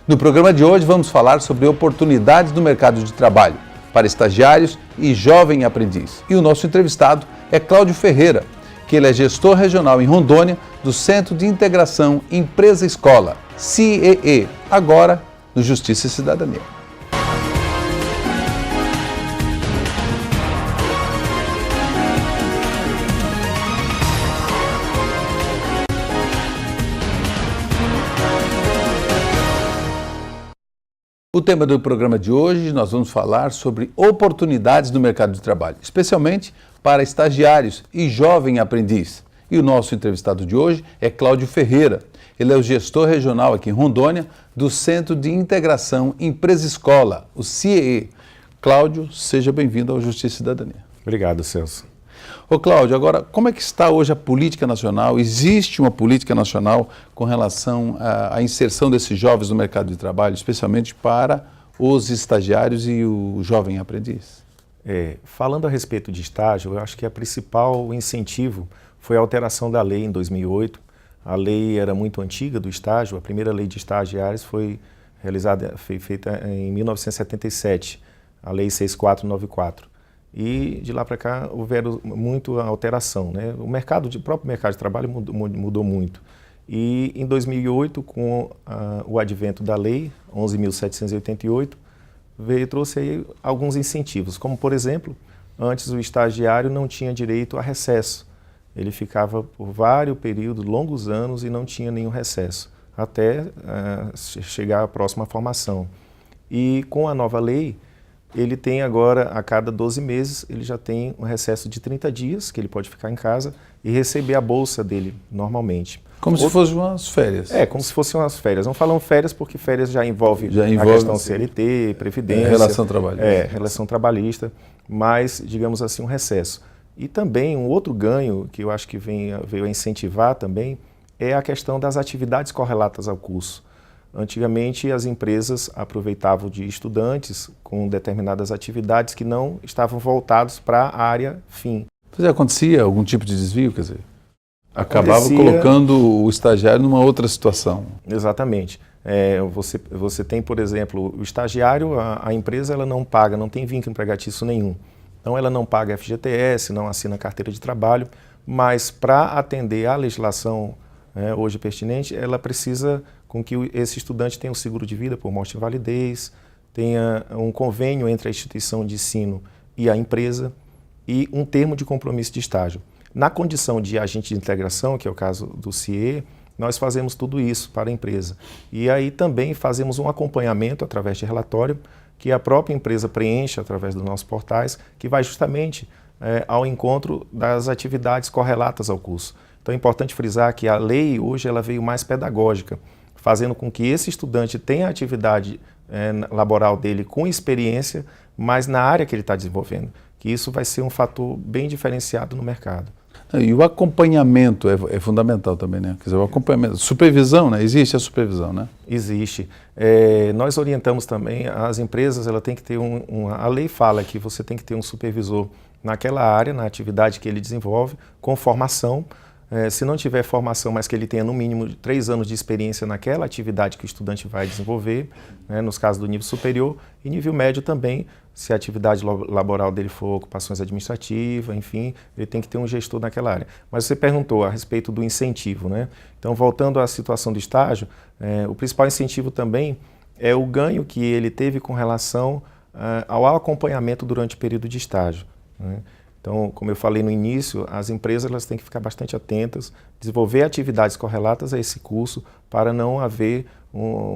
No programa de hoje vamos falar sobre oportunidades no mercado de trabalho para estagiários e jovem aprendiz. E o nosso entrevistado é Cláudio Ferreira, que ele é gestor regional em Rondônia do Centro de Integração Empresa-Escola, CEE, agora no Justiça e Cidadania. O tema do programa de hoje, nós vamos falar sobre oportunidades no mercado de trabalho, especialmente para estagiários e jovem aprendiz. E o nosso entrevistado de hoje é Cláudio Ferreira. Ele é o gestor regional aqui em Rondônia do Centro de Integração Empresa-Escola, o CIEE. Cláudio, seja bem-vindo ao Justiça e Cidadania. Obrigado, Celso. Ô Cláudio, agora, como é que está hoje a política nacional? Existe uma política nacional com relação à inserção desses jovens no mercado de trabalho, especialmente para os estagiários e o jovem aprendiz? Falando a respeito de estágio, eu acho que o principal incentivo foi a alteração da lei em 2008. A lei era muito antiga do estágio, a primeira lei de estagiários foi feita em 1977, a Lei 6494. E de lá para cá houveram muita alteração, né? O próprio mercado de trabalho mudou muito. E em 2008, com o advento da Lei 11.788, trouxe aí alguns incentivos, como por exemplo, antes o estagiário não tinha direito a recesso. Ele ficava por vários períodos, longos anos, e não tinha nenhum recesso, até chegar à próxima formação. E com a nova lei, ele tem agora, a cada 12 meses, ele já tem um recesso de 30 dias, que ele pode ficar em casa e receber a bolsa dele normalmente. Como se fossem umas férias. Como se fossem umas férias. Não falam férias porque férias já envolve a questão CLT, Previdência. Relação trabalhista. Relação trabalhista, mas, digamos assim, um recesso. E também um outro ganho que eu acho que veio a incentivar também é a questão das atividades correlatas ao curso. Antigamente, as empresas aproveitavam de estudantes com determinadas atividades que não estavam voltados para a área fim. Acontecia algum tipo de desvio, quer dizer? Acabava colocando o estagiário numa outra situação. Exatamente. Você tem, por exemplo, o estagiário, a empresa ela não paga, não tem vínculo empregatício nenhum. Então, ela não paga FGTS, não assina carteira de trabalho, mas para atender à legislação hoje pertinente, ela precisa com que esse estudante tenha um seguro de vida por morte e invalidez, tenha um convênio entre a instituição de ensino e a empresa e um termo de compromisso de estágio. Na condição de agente de integração, que é o caso do CIE, nós fazemos tudo isso para a empresa. E aí também fazemos um acompanhamento através de relatório que a própria empresa preenche através dos nossos portais, que vai justamente ao encontro das atividades correlatas ao curso. Então é importante frisar que a lei hoje ela veio mais pedagógica, fazendo com que esse estudante tenha a atividade laboral dele com experiência, mas na área que ele está desenvolvendo, que isso vai ser um fator bem diferenciado no mercado. E o acompanhamento é fundamental também, né? Quer dizer, o acompanhamento, supervisão, né? Existe a supervisão, né? Existe. Nós orientamos também as empresas, ela tem que ter a lei fala que você tem que ter um supervisor naquela área, na atividade que ele desenvolve, com formação. Se não tiver formação, mas que ele tenha no mínimo 3 anos de experiência naquela atividade que o estudante vai desenvolver, né, nos casos do nível superior, e nível médio também, se a atividade laboral dele for ocupações administrativas, enfim, ele tem que ter um gestor naquela área. Mas você perguntou a respeito do incentivo, né? Então, voltando à situação do estágio, o principal incentivo também é o ganho que ele teve com relação ao acompanhamento durante o período de estágio, né? Então, como eu falei no início, as empresas elas têm que ficar bastante atentas, desenvolver atividades correlatas a esse curso para não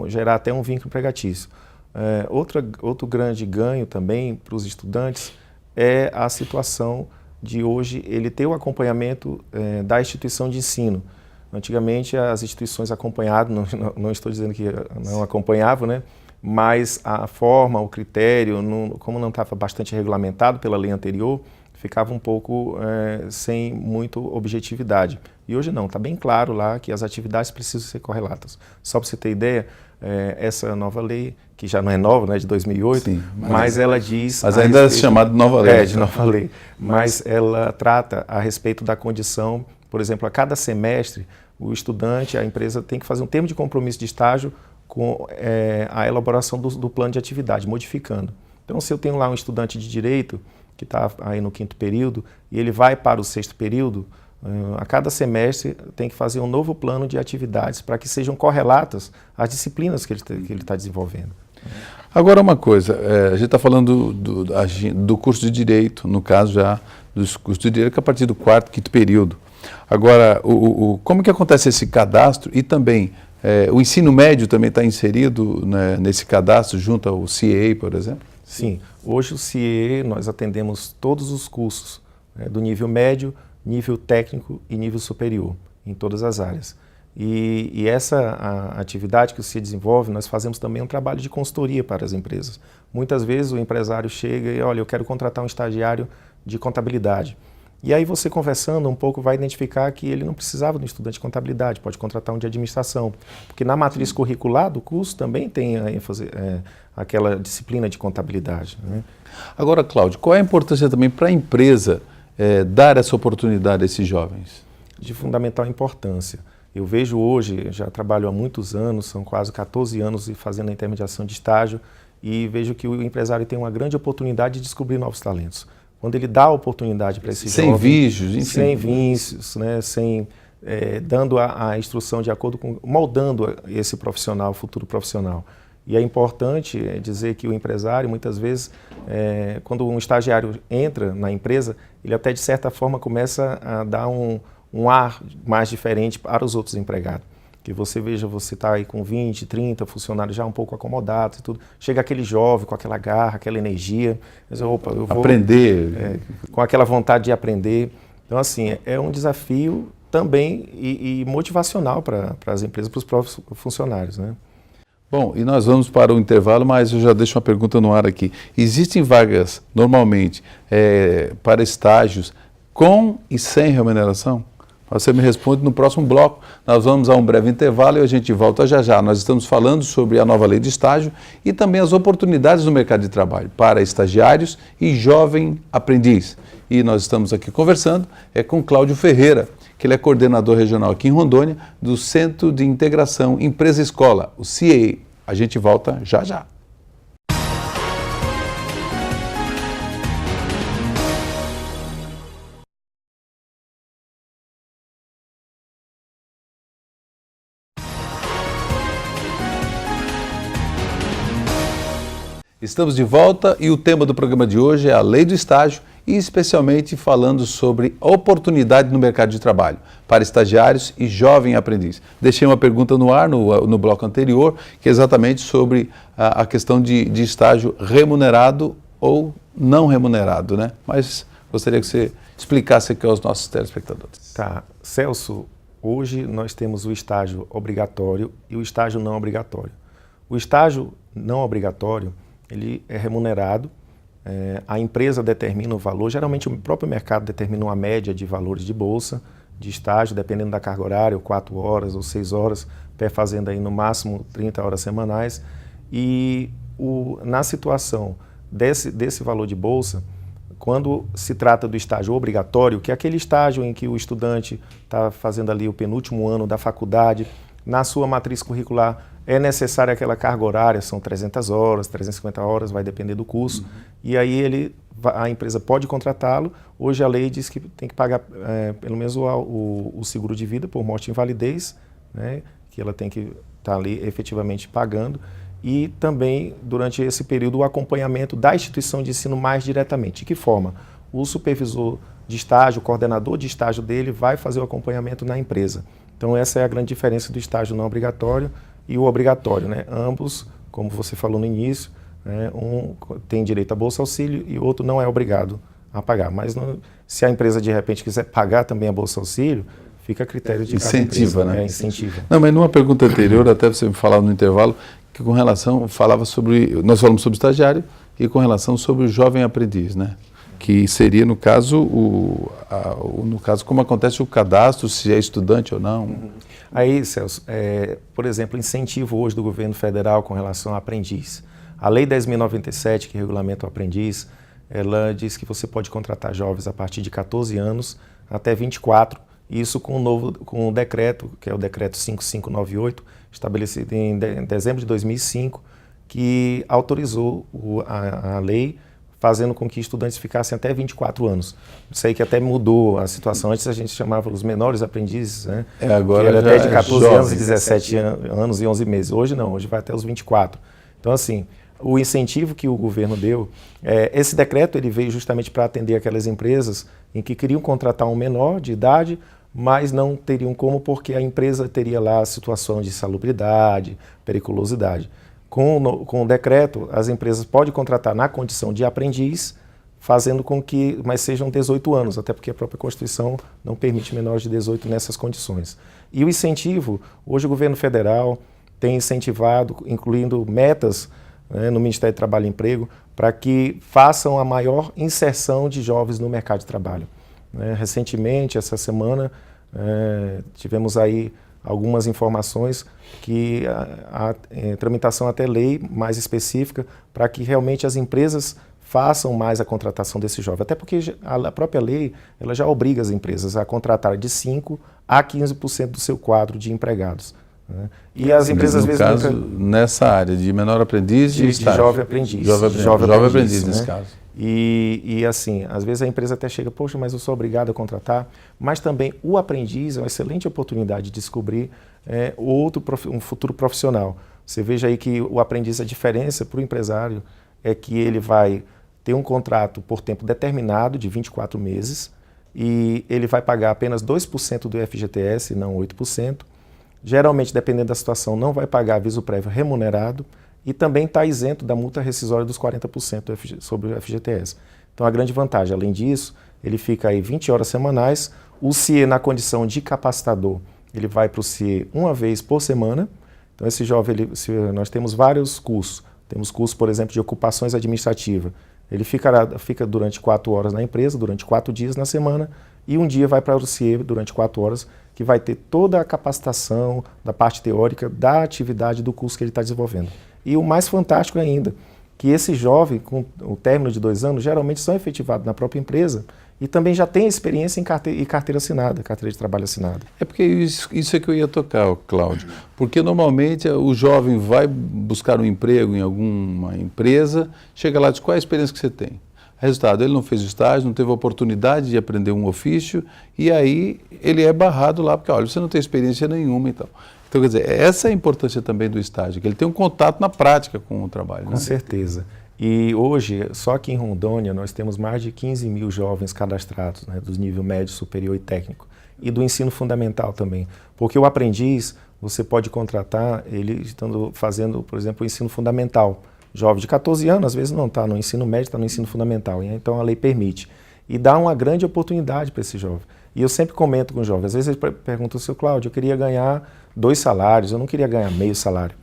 gerar até um vínculo empregatício. Outro grande ganho também para os estudantes é a situação de hoje ele ter o acompanhamento da instituição de ensino. Antigamente as instituições acompanhavam, não estou dizendo que não acompanhavam, né? Mas a forma, o critério, como não estava bastante regulamentado pela lei anterior, ficava um pouco sem muita objetividade. E hoje não, está bem claro lá que as atividades precisam ser correlatas. Só para você ter ideia, essa nova lei, que já não é nova, né, de 2008, sim, mas ela diz... Mas ainda é chamada de nova lei. De nova lei. Mas ela trata a respeito da condição, por exemplo, a cada semestre, o estudante, a empresa tem que fazer um termo de compromisso de estágio com a elaboração do plano de atividade, modificando. Então, se eu tenho lá um estudante de direito que está aí no 5º período e ele vai para o 6º período, a cada semestre tem que fazer um novo plano de atividades para que sejam correlatas às disciplinas que ele está desenvolvendo. Agora uma coisa, a gente está falando do curso de Direito, no caso já dos cursos de Direito, que é a partir do 4º, 5º período. Agora, como que acontece esse cadastro e também o ensino médio também está inserido, né, nesse cadastro junto ao CIEE, por exemplo? Sim, hoje o CIEE nós atendemos todos os cursos, né, do nível médio, nível técnico e nível superior, em todas as áreas. E essa atividade que o CIEE desenvolve, nós fazemos também um trabalho de consultoria para as empresas. Muitas vezes o empresário chega e, olha, eu quero contratar um estagiário de contabilidade. E aí você conversando um pouco vai identificar que ele não precisava de um estudante de contabilidade, pode contratar um de administração. Porque na matriz curricular do curso também tem a ênfase, aquela disciplina de contabilidade, né? Agora, Cláudio, qual é a importância também para a empresa dar essa oportunidade a esses jovens? De fundamental importância. Eu vejo hoje, já trabalho há muitos anos, são quase 14 anos fazendo a intermediação de estágio, e vejo que o empresário tem uma grande oportunidade de descobrir novos talentos. Quando ele dá a oportunidade para esse jovem... Sem vícios, enfim. Sem vícios, né, dando a instrução de acordo com... moldando esse profissional, futuro profissional. E é importante dizer que o empresário, muitas vezes, quando um estagiário entra na empresa, ele até de certa forma começa a dar um ar mais diferente para os outros empregados. Que você veja, você está aí com 20, 30 funcionários já um pouco acomodados e tudo. Chega aquele jovem com aquela garra, aquela energia. Diz, opa, eu vou... Aprender. Com aquela vontade de aprender. Então, assim, é um desafio também e motivacional para as empresas, para os próprios funcionários, né? Bom, e nós vamos para o intervalo, mas eu já deixo uma pergunta no ar aqui. Existem vagas, normalmente, para estágios com e sem remuneração? Você me responde no próximo bloco. Nós vamos a um breve intervalo e a gente volta já já. Nós estamos falando sobre a nova lei de estágio e também as oportunidades no mercado de trabalho para estagiários e jovem aprendiz. E nós estamos aqui conversando com Cláudio Ferreira, que ele é coordenador regional aqui em Rondônia do Centro de Integração Empresa-Escola, o CIEE. A gente volta já já. Estamos de volta e o tema do programa de hoje é a Lei do Estágio e especialmente falando sobre oportunidade no mercado de trabalho para estagiários e jovem aprendiz. Deixei uma pergunta no ar no bloco anterior, que é exatamente sobre a questão de estágio remunerado ou não remunerado, né? Mas gostaria que você explicasse aqui aos nossos telespectadores. Tá. Celso, hoje nós temos o estágio obrigatório e o estágio não obrigatório. O estágio não obrigatório, ele é remunerado, a empresa determina o valor, geralmente o próprio mercado determina uma média de valores de bolsa, de estágio, dependendo da carga horária, 4 horas ou 6 horas, fazendo aí no máximo 30 horas semanais. E na situação desse valor de bolsa, quando se trata do estágio obrigatório, que é aquele estágio em que o estudante está fazendo ali o penúltimo ano da faculdade, na sua matriz curricular é necessária aquela carga horária, são 300 horas, 350 horas, vai depender do curso, e aí a empresa pode contratá-lo. Hoje a lei diz que tem que pagar pelo menos o seguro de vida por morte e invalidez, né, que ela tem que estar ali efetivamente pagando, e também durante esse período o acompanhamento da instituição de ensino mais diretamente. De que forma? O supervisor de estágio, o coordenador de estágio dele vai fazer o acompanhamento na empresa. Então essa é a grande diferença do estágio não obrigatório e o obrigatório, né? Ambos, como você falou no início, né, um tem direito a Bolsa Auxílio e o outro não é obrigado a pagar. Mas se a empresa de repente quiser pagar também a Bolsa Auxílio, fica a critério de cada incentiva, empresa, né? Incentiva. Não, mas numa pergunta anterior, até você me falava no intervalo, que com relação, nós falamos sobre estagiário e com relação sobre o jovem aprendiz, né? Que seria, no caso, como acontece o cadastro, se é estudante ou não. Aí, Celso, por exemplo, incentivo hoje do governo federal com relação ao aprendiz. A Lei 10.097, que regulamenta o aprendiz, ela diz que você pode contratar jovens a partir de 14 anos até 24, Isso com o decreto, que é o decreto 5598, estabelecido em dezembro de 2005, que autorizou a lei, fazendo com que estudantes ficassem até 24 anos. Sei que até mudou a situação. Antes a gente chamava os menores aprendizes, né? Agora que era até de 14 jovem. anos e 17 anos e 11 meses. Hoje não, hoje vai até os 24. Então, assim, o incentivo que o governo deu, esse decreto ele veio justamente para atender aquelas empresas em que queriam contratar um menor de idade, mas não teriam como, porque a empresa teria lá a situação de insalubridade, periculosidade. Com o decreto, as empresas podem contratar na condição de aprendiz, fazendo com que, mas sejam 18 anos, até porque a própria Constituição não permite menores de 18 nessas condições. E o incentivo, hoje o governo federal tem incentivado, incluindo metas, né, no Ministério do Trabalho e Emprego, para que façam a maior inserção de jovens no mercado de trabalho. Recentemente, essa semana, tivemos aí algumas informações que a tramitação até lei mais específica para que realmente as empresas façam mais a contratação desse jovem. Até porque a própria lei ela já obriga as empresas a contratar de 5% a 15% do seu quadro de empregados. Né? E as empresas, às vezes... No caso, nessa área de menor aprendiz de jovem aprendiz. Jovem aprendiz, né? nesse caso. E assim, às vezes a empresa até chega, poxa, mas eu sou obrigado a contratar, mas também o aprendiz é uma excelente oportunidade de descobrir um futuro profissional. Você veja aí que o aprendiz, a diferença para o empresário é que ele vai ter um contrato por tempo determinado de 24 meses e ele vai pagar apenas 2% do FGTS, não 8%. Geralmente, dependendo da situação, não vai pagar aviso prévio remunerado, e também está isento da multa rescisória dos 40% sobre o FGTS. Então, a grande vantagem, além disso, ele fica aí 20 horas semanais. O CIE, na condição de capacitador, ele vai para o CIE uma vez por semana. Então, esse jovem, nós temos vários cursos. Temos curso, por exemplo, de ocupações administrativas. Ele fica durante 4 horas na empresa, durante 4 dias na semana, e um dia vai para o CIE durante 4 horas, que vai ter toda a capacitação da parte teórica da atividade do curso que ele está desenvolvendo. E o mais fantástico ainda, que esse jovem, com o término de 2 anos, geralmente são efetivados na própria empresa e também já tem experiência em carteira assinada, carteira de trabalho assinada. É porque isso é que eu ia tocar, Cláudio. Porque normalmente o jovem vai buscar um emprego em alguma empresa, chega lá e diz, qual é a experiência que você tem? Resultado, ele não fez estágio, não teve oportunidade de aprender um ofício e aí ele é barrado lá, porque olha, você não tem experiência nenhuma e tal. Então, quer dizer, essa é a importância também do estágio, que ele tem um contato na prática com o trabalho. Com certeza. E hoje, só aqui em Rondônia, nós temos mais de 15 mil jovens cadastrados, né, dos nível médio, superior e técnico. E do ensino fundamental também. Porque o aprendiz, você pode contratar ele estando fazendo, por exemplo, o ensino fundamental. Jovem de 14 anos, às vezes não está no ensino médio, está no ensino fundamental. Então a lei permite. E dá uma grande oportunidade para esse jovem. E eu sempre comento com o jovem, às vezes ele pergunta, seu Cláudio, eu queria ganhar 2 salários, eu não queria ganhar meio salário.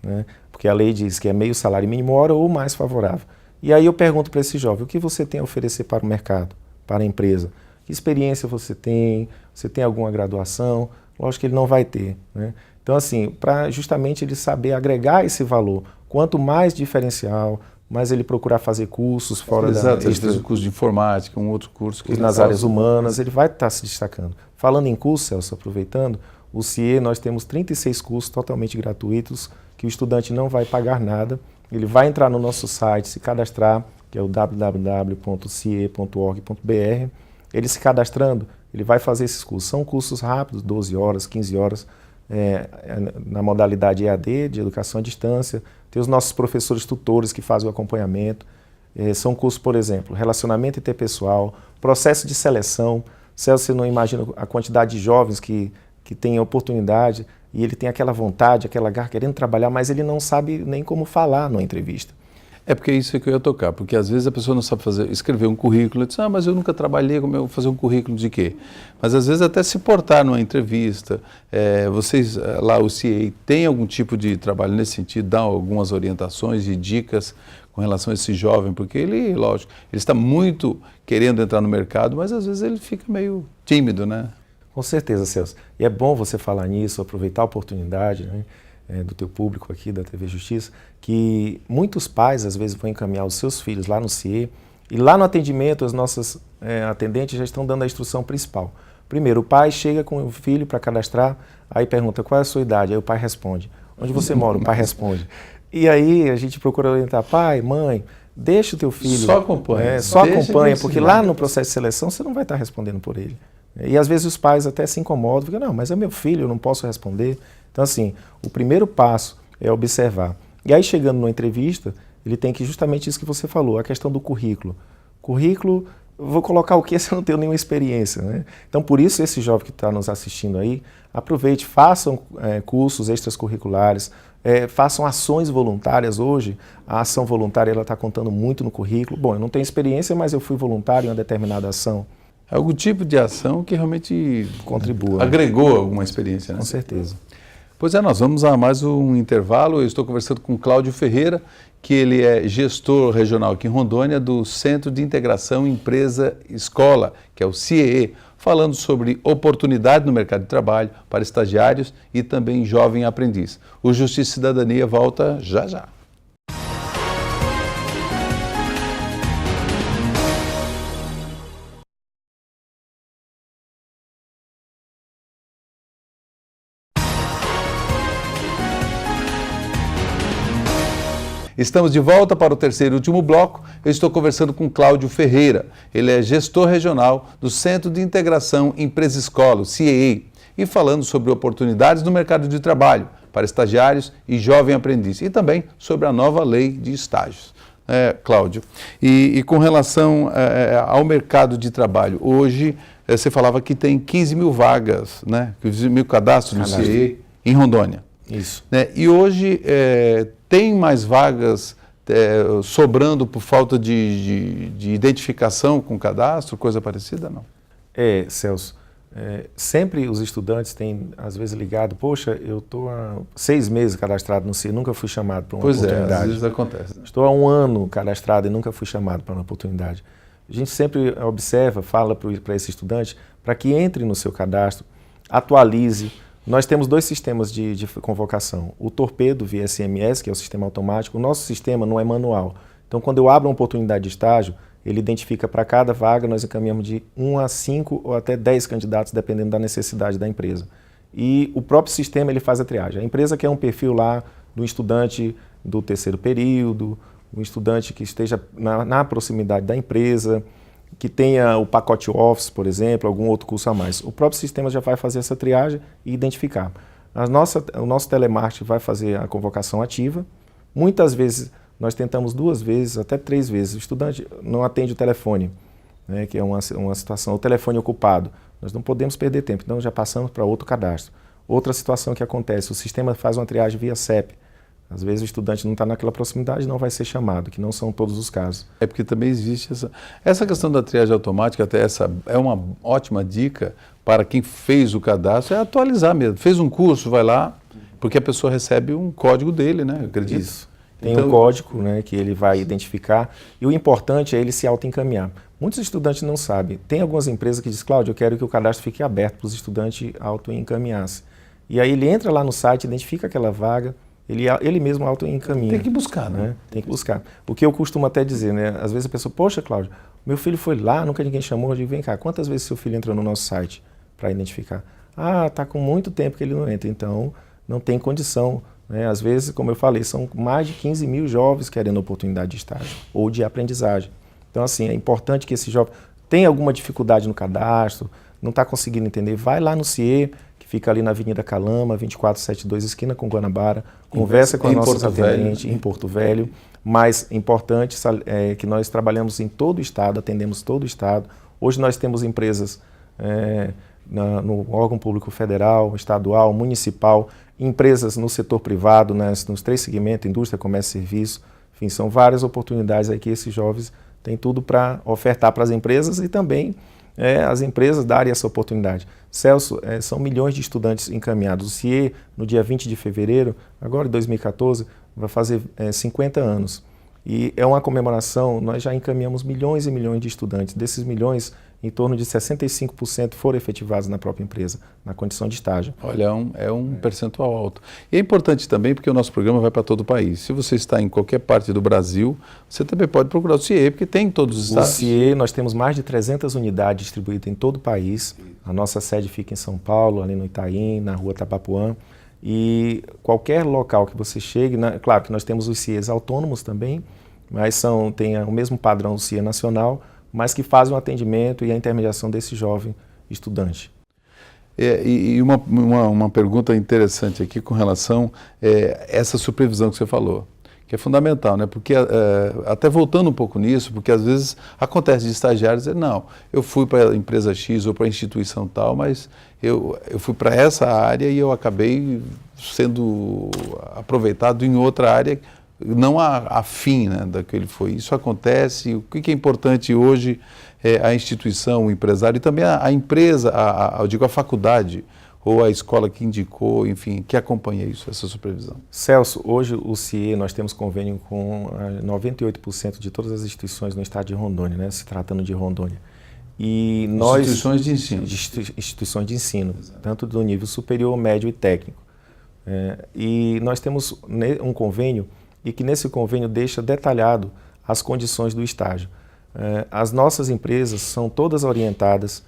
Né? Porque a lei diz que é meio salário mínimo hora ou mais favorável. E aí eu pergunto para esse jovem, o que você tem a oferecer para o mercado, para a empresa? Que experiência você tem? Você tem alguma graduação? Lógico que ele não vai ter. Né? Então, assim, para justamente ele saber agregar esse valor, quanto mais diferencial, mais ele procurar fazer cursos fora Exato, ele fez um curso de informática, um outro curso que nas áreas humanas, ele vai estar se destacando. Falando em curso, Celso, aproveitando, o CIE nós temos 36 cursos totalmente gratuitos, que o estudante não vai pagar nada, ele vai entrar no nosso site, se cadastrar, que é o www.cie.org.br, ele se cadastrando, ele vai fazer esses cursos. São cursos rápidos, 12 horas, 15 horas, na modalidade EAD, de educação à distância. Tem os nossos professores tutores que fazem o acompanhamento. São cursos, por exemplo, relacionamento interpessoal, processo de seleção. Você não imagina a quantidade de jovens que têm oportunidade e ele tem aquela vontade, aquela garra, querendo trabalhar, mas ele não sabe nem como falar numa entrevista. É porque isso é que eu ia tocar, porque às vezes a pessoa não sabe escrever um currículo, diz, mas eu nunca trabalhei, como eu vou fazer um currículo de quê? Mas às vezes até se portar numa entrevista, vocês lá, o CIE, tem algum tipo de trabalho nesse sentido, dá algumas orientações e dicas com relação a esse jovem, porque ele, lógico, ele está muito querendo entrar no mercado, mas às vezes ele fica meio tímido, né? Com certeza, Celso. E é bom você falar nisso, aproveitar a oportunidade, né? Do teu público aqui, da TV Justiça, que muitos pais, às vezes, vão encaminhar os seus filhos lá no CIE, e lá no atendimento, as nossas atendentes já estão dando a instrução principal. Primeiro, o pai chega com o filho para cadastrar, aí pergunta qual é a sua idade, aí o pai responde. Onde você mora? O pai responde. E aí a gente procura orientar, pai, mãe, deixa o teu filho. Só acompanha. Só acompanha, porque lá no processo de seleção você não vai estar respondendo por ele. E às vezes os pais até se incomodam, ficam, não, mas é meu filho, eu não posso responder. Então assim, o primeiro passo é observar. E aí chegando numa entrevista, ele tem que justamente isso que você falou, a questão do currículo. Currículo, vou colocar o que se eu não tenho nenhuma experiência, né? Então por isso esse jovem que está nos assistindo aí, aproveite, façam cursos extracurriculares, façam ações voluntárias. Hoje, a ação voluntária está contando muito no currículo. Bom, eu não tenho experiência, mas eu fui voluntário em uma determinada ação. É algum tipo de ação que realmente contribua, agregou alguma experiência, né? Com certeza. Pois é, nós vamos a mais um intervalo. Eu estou conversando com Cláudio Ferreira, que ele é gestor regional aqui em Rondônia do Centro de Integração Empresa Escola, que é o CIEE, falando sobre oportunidade no mercado de trabalho para estagiários e também jovem aprendiz. O Justiça e Cidadania volta já já. Estamos de volta para o terceiro e último bloco. Eu estou conversando com Cláudio Ferreira. Ele é gestor regional do Centro de Integração Empresa-Escola, o CIEE, e falando sobre oportunidades no mercado de trabalho para estagiários e jovem aprendiz, e também sobre a nova lei de estágios. Cláudio, e com relação ao mercado de trabalho, hoje você falava que tem 15 mil vagas, né? 15 mil cadastros no CIEE em Rondônia. Isso. Né? E hoje tem mais vagas sobrando por falta de identificação com cadastro, coisa parecida, não? Celso, sempre os estudantes têm, às vezes, ligado, poxa, eu estou há 6 meses cadastrado no CIE, nunca fui chamado para uma oportunidade. Pois às vezes acontece. Estou há 1 ano cadastrado e nunca fui chamado para uma oportunidade. A gente sempre observa, fala para esse estudante, para que entre no seu cadastro, atualize. Nós temos 2 sistemas de convocação. O Torpedo via SMS, que é o sistema automático. O nosso sistema não é manual. Então, quando eu abro uma oportunidade de estágio, ele identifica para cada vaga, nós encaminhamos de 1 a 5 ou até 10 candidatos, dependendo da necessidade da empresa. E o próprio sistema ele faz a triagem. A empresa quer um perfil lá do estudante do terceiro período, um estudante que esteja na proximidade da empresa, que tenha o pacote Office, por exemplo, algum outro curso a mais. O próprio sistema já vai fazer essa triagem e identificar. O nosso telemarketing vai fazer a convocação ativa. Muitas vezes nós tentamos 2 vezes, até 3 vezes. O estudante não atende o telefone, né, que é uma situação, o telefone ocupado. Nós não podemos perder tempo, então já passamos para outro cadastro. Outra situação que acontece, o sistema faz uma triagem via CEP. Às vezes o estudante não está naquela proximidade, não vai ser chamado, que não são todos os casos. Porque também existe essa questão da triagem automática, até essa é uma ótima dica para quem fez o cadastro, é atualizar mesmo. Fez um curso, vai lá, porque a pessoa recebe um código dele, né? Eu acredito. Isso. Tem um código, né, que ele vai identificar, e o importante é ele se auto-encaminhar. Muitos estudantes não sabem. Tem algumas empresas que dizem, Cláudio, eu quero que o cadastro fique aberto para os estudantes auto-encaminhar-se. E aí ele entra lá no site, identifica aquela vaga, ele mesmo auto-encaminha. Tem que buscar, né? Tem que buscar. O que eu costumo até dizer, né? Às vezes a pessoa, poxa, Cláudio, meu filho foi lá, nunca ninguém chamou. Eu digo, vem cá, quantas vezes seu filho entrou no nosso site para identificar? Está com muito tempo que ele não entra, então não tem condição. Né? Às vezes, como eu falei, são mais de 15 mil jovens querendo oportunidade de estágio ou de aprendizagem. Então, assim, é importante que esse jovem tenha alguma dificuldade no cadastro, não está conseguindo entender, vai lá no CIE, fica ali na Avenida Calama, 2472, esquina com Guanabara, conversa com a nossa atendente em Porto Velho, mas importante é que nós trabalhamos em todo o estado, atendemos todo o estado. Hoje nós temos empresas no órgão público federal, estadual, municipal, empresas no setor privado, nos 3 segmentos, indústria, comércio e serviço. Enfim, são várias oportunidades aí que esses jovens têm tudo para ofertar para as empresas e também as empresas darem essa oportunidade. Celso, são milhões de estudantes encaminhados. O CIE, no dia 20 de fevereiro, agora em 2014, vai fazer 50 anos. E é uma comemoração, nós já encaminhamos milhões e milhões de estudantes. Desses milhões, em torno de 65% foram efetivados na própria empresa, na condição de estágio. Olha, é um percentual alto. E é importante também porque o nosso programa vai para todo o país. Se você está em qualquer parte do Brasil, você também pode procurar o CIE, porque tem em todos os estados. O CIE, nós temos mais de 300 unidades distribuídas em todo o país. A nossa sede fica em São Paulo, ali no Itaim, na rua Tabapuã. E qualquer local que você chegue, claro que nós temos os CIEs autônomos também, mas tem o mesmo padrão do CIE nacional, mas que fazem o atendimento e a intermediação desse jovem estudante. E uma pergunta interessante aqui com relação a essa supervisão que você falou, que é fundamental, né? Porque, até voltando um pouco nisso, porque às vezes acontece de estagiários dizer, não, eu fui para a empresa X ou para a instituição tal, mas eu fui para essa área e eu acabei sendo aproveitado em outra área, não afim, né, da que ele foi. Isso acontece. O que é importante hoje é a instituição, o empresário e também a empresa, eu digo a faculdade ou a escola que indicou, enfim, que acompanha isso, essa supervisão. Celso, hoje o CIE, nós temos convênio com 98% de todas as instituições no estado de Rondônia, né, se tratando de Rondônia. E nós, instituições de ensino. Instituições de ensino, tanto do nível superior, médio e técnico. E nós temos um convênio e que nesse convênio deixa detalhado as condições do estágio. As nossas empresas são todas orientadas,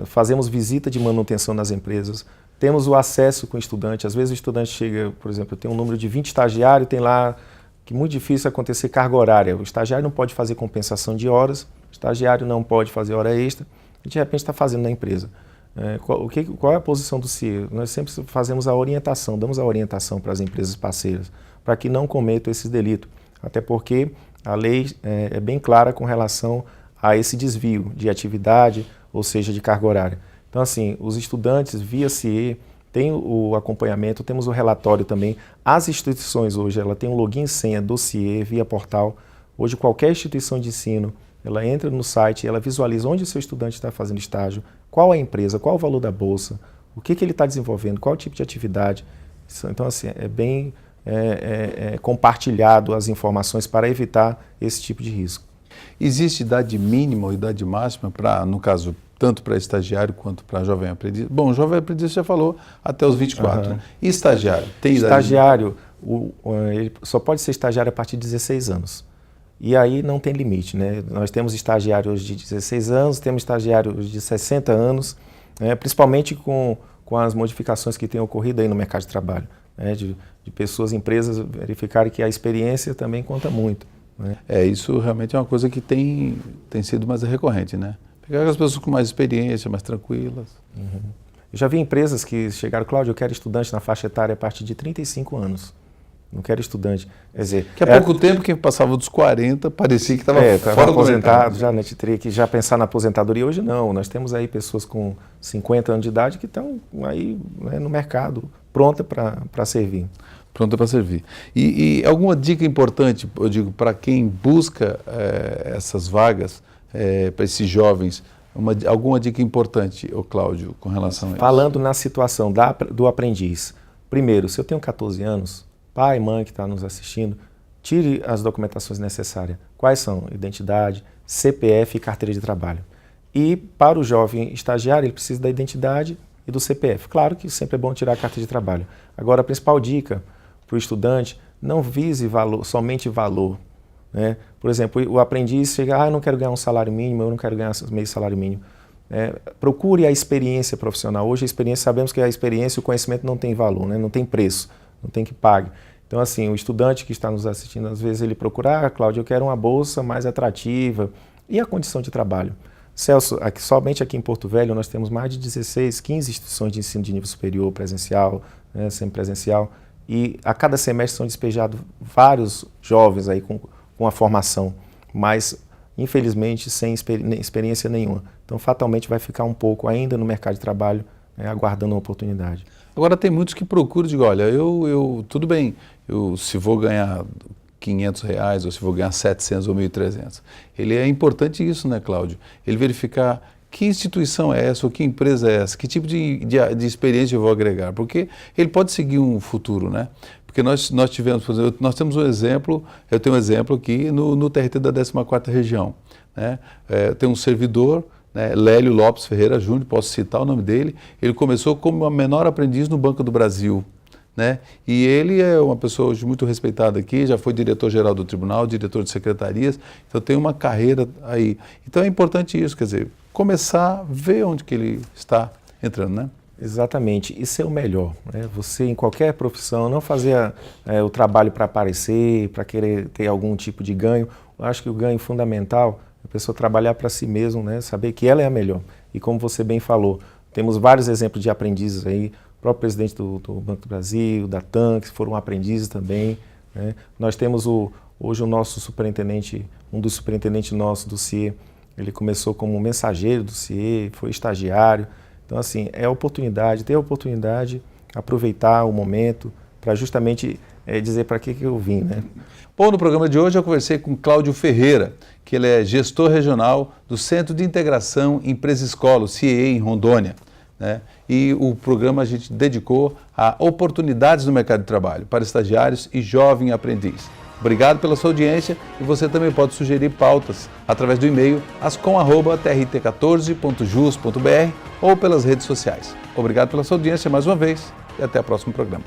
fazemos visita de manutenção nas empresas, temos o acesso com o estudante. Às vezes o estudante chega, por exemplo, eu tenho um número de 20 estagiários, tem lá que é muito difícil acontecer carga horária. O estagiário não pode fazer compensação de horas, o estagiário não pode fazer hora extra, e de repente está fazendo na empresa. Qual é a posição do CIE? Nós sempre fazemos a orientação, damos a orientação para as empresas parceiras, para que não cometam esses delitos. Até porque a lei é bem clara com relação a esse desvio de atividade, ou seja, de carga horária. Então, assim, os estudantes via CIE têm o acompanhamento, temos o relatório também. As instituições hoje, ela tem um login e senha do CIE via portal. Hoje, qualquer instituição de ensino, ela entra no site, ela visualiza onde o seu estudante está fazendo estágio, qual é a empresa, qual o valor da bolsa, o que ele está desenvolvendo, qual o tipo de atividade. Então, assim, é bem compartilhado as informações para evitar esse tipo de risco. Existe idade mínima ou idade máxima para, no caso, tanto para estagiário quanto para jovem aprendiz? Bom, jovem aprendiz você já falou até os 24. Né? E estagiário? Tem idade? Estagiário, ele só pode ser estagiário a partir de 16 anos. E aí não tem limite, né? Nós temos estagiários de 16 anos, temos estagiários de 60 anos, principalmente com as modificações que têm ocorrido aí no mercado de trabalho, né? De pessoas, empresas verificarem que a experiência também conta muito. Né? Isso realmente é uma coisa que tem sido mais recorrente, né? Pegar as pessoas com mais experiência, mais tranquilas. Uhum. Eu já vi empresas que chegaram, Cláudio, eu quero estudante na faixa etária a partir de 35 anos. Não quero estudante. Quer dizer, que há pouco tempo, quem passava dos 40 parecia que estava fora aposentado, já, né, teria que já pensar na aposentadoria. Hoje não, nós temos aí pessoas com 50 anos de idade que estão aí, né, no mercado, pronta para servir. Pronta para servir. E alguma dica importante, eu digo, para quem busca essas vagas, para esses jovens, alguma dica importante, Cláudio, com relação a isso? Falando na situação do aprendiz. Primeiro, se eu tenho 14 anos, pai, mãe que está nos assistindo, tire as documentações necessárias. Quais são? Identidade, CPF e carteira de trabalho. E para o jovem estagiário, ele precisa da identidade e do CPF. Claro que sempre é bom tirar a carteira de trabalho. Agora, a principal dica para o estudante, não vise somente valor. Né? Por exemplo, o aprendiz chega, eu não quero ganhar um salário mínimo, eu não quero ganhar meio salário mínimo. Procure a experiência profissional. Hoje, sabemos que a experiência e o conhecimento não tem valor, né? Não tem preço. Não tem que pague. Então, assim, o estudante que está nos assistindo, às vezes ele procura, Cláudio, eu quero uma bolsa mais atrativa. E a condição de trabalho? Celso, somente aqui em Porto Velho nós temos mais de 16, 15 instituições de ensino de nível superior, presencial, né, semipresencial, e a cada semestre são despejados vários jovens aí com a formação, mas infelizmente sem experiência nenhuma. Então, fatalmente vai ficar um pouco ainda no mercado de trabalho, aguardando uma oportunidade. Agora tem muitos que procuram, digo, olha, tudo bem, se vou ganhar R$500 ou se vou ganhar 700 ou 1.300. É importante isso, né, Cláudio? Ele verificar que instituição é essa ou que empresa é essa, que tipo de experiência eu vou agregar, porque ele pode seguir um futuro, né? Porque nós tivemos, por exemplo, nós temos um exemplo, eu tenho um exemplo aqui no TRT da 14ª região, né? Tem um servidor né, Lélio Lopes Ferreira Júnior, posso citar o nome dele. Ele começou como menor aprendiz no Banco do Brasil, né? E ele é uma pessoa hoje muito respeitada aqui, já foi diretor-geral do tribunal, diretor de secretarias, então tem uma carreira aí. Então é importante isso, quer dizer, começar a ver onde que ele está entrando, né? Exatamente, isso é o melhor, né? Você em qualquer profissão, não fazer o trabalho para aparecer, para querer ter algum tipo de ganho. Eu acho que o ganho fundamental é a pessoa trabalhar para si mesmo, né? Saber que ela é a melhor. E como você bem falou, temos vários exemplos de aprendizes aí, o próprio presidente do Banco do Brasil, da TAM, que foram aprendizes também, né? Nós temos hoje o nosso superintendente, um dos superintendentes nossos do CIE, ele começou como mensageiro do CIE, foi estagiário. Então, assim, é oportunidade, ter a oportunidade, aproveitar o momento para justamente dizer para que eu vim, né? Bom, no programa de hoje eu conversei com Cláudio Ferreira, que ele é gestor regional do Centro de Integração Empresa-Escola, o CIE, em Rondônia, né? E o programa a gente dedicou a oportunidades no mercado de trabalho para estagiários e jovem aprendiz. Obrigado pela sua audiência e você também pode sugerir pautas através do e-mail ascom@trt14.jus.br ou pelas redes sociais. Obrigado pela sua audiência mais uma vez e até o próximo programa.